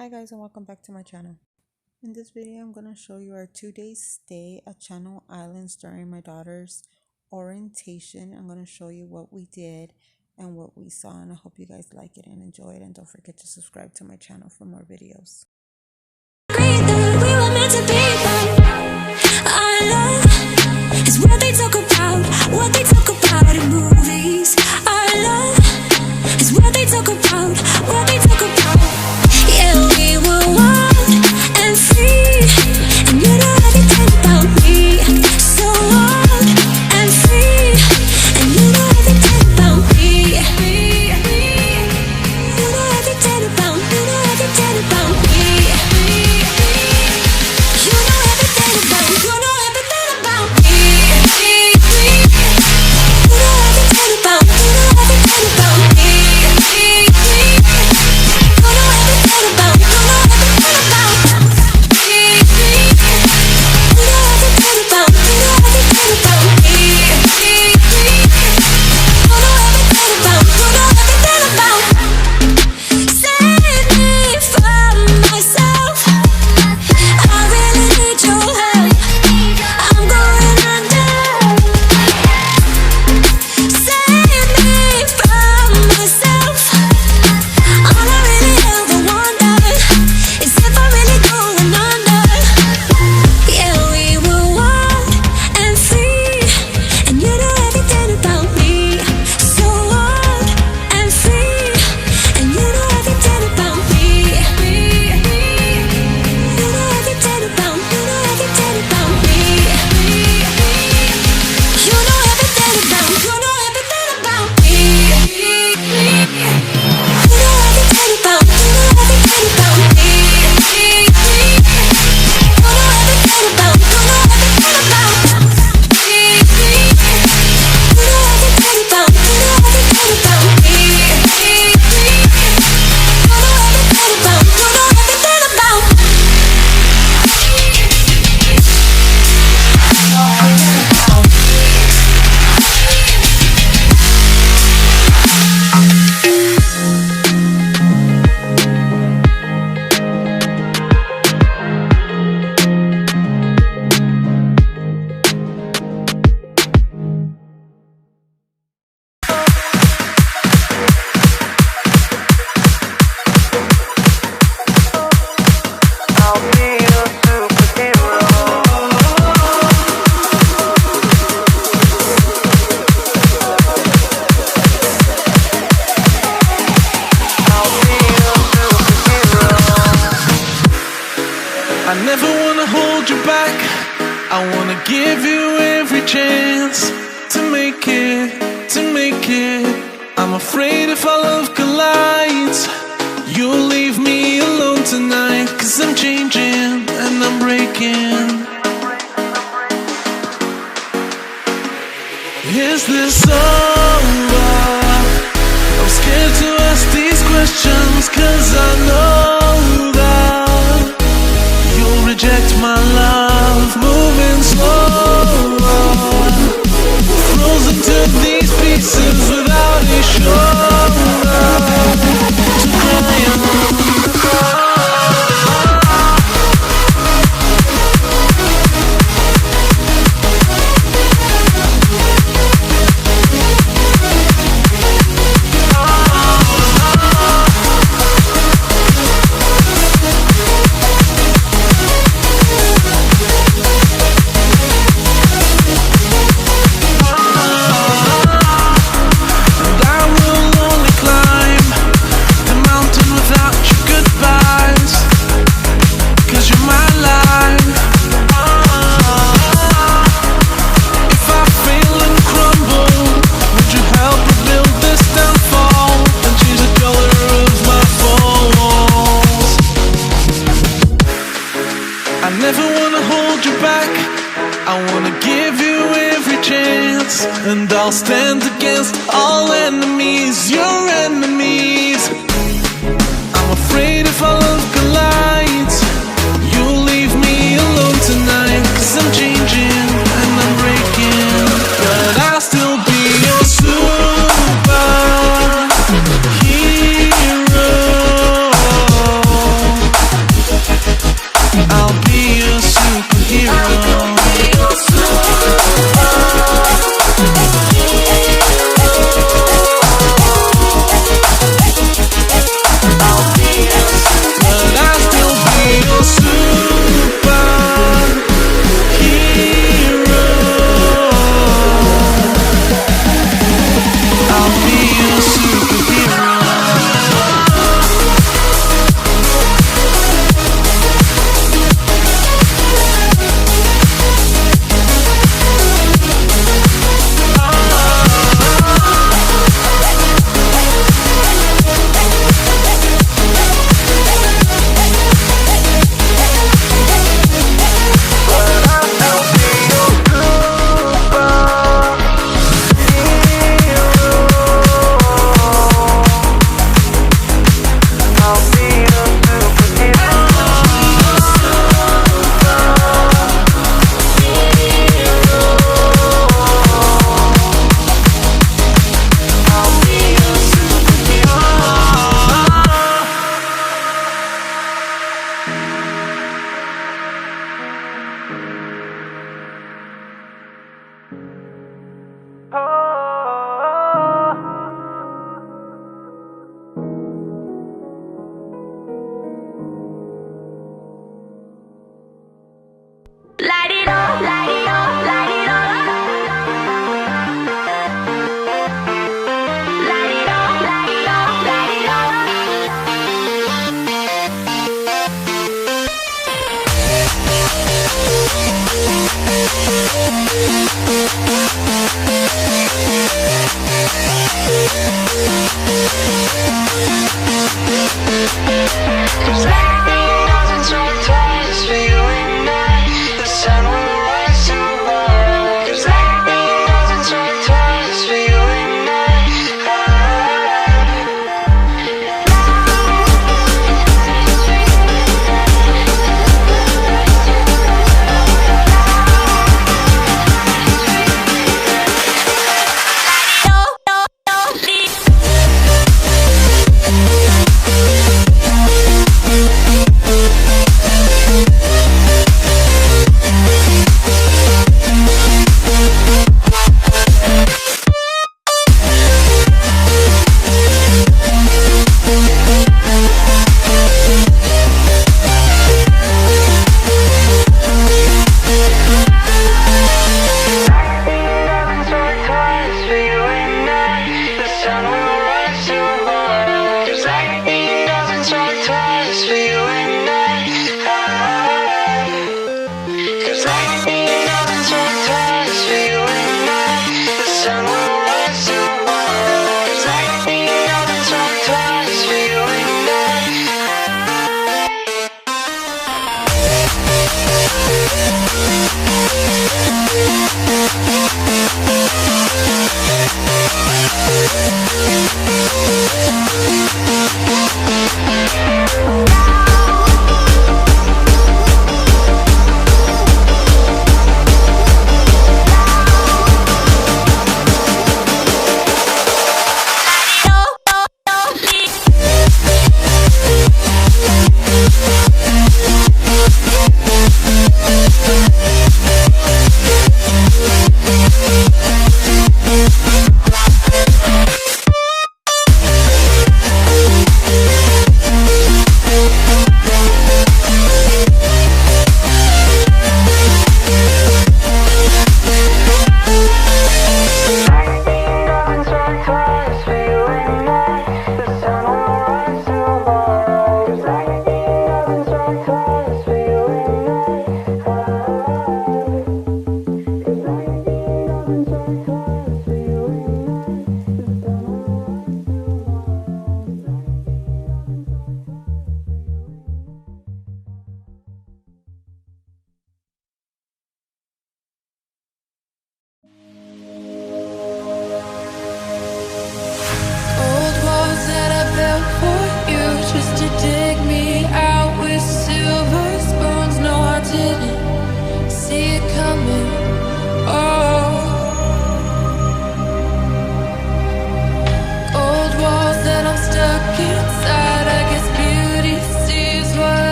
Hi guys, and welcome back to my channel. In this video I'm going to show you our 2-day stay at Channel Islands during my daughter's orientation. I'm going to show you what we did and what we saw, and I hope you guys like it and enjoy it, and don't forget to subscribe to my channel for more videos. What they talk about in movies. Our love is what they talk about, what they talk about. Yeah, we were wild and free, and you know everything about me. So wild and free, and you know everything about me. You know everything about, you know everything about me. You know everything about, you know everything about me. I never wanna hold you back. I wanna give you every chance to make it, to make it. I'm afraid if our love collides, you'll leave me alone tonight. 'Cause I'm changing and I'm breaking. Is this over? I'm scared to ask these questions, 'cause I know that you'll reject my love. Moving slower, frozen to these pieces without a shoulder to cry on. I never wanna hold you back. I wanna give you every chance, and I'll stand against all enemies, your enemies. I'm afraid if our love collides, you'll leave me alone tonight. 'Cause I'm changing and I'm breaking, but I'll still be your superhero.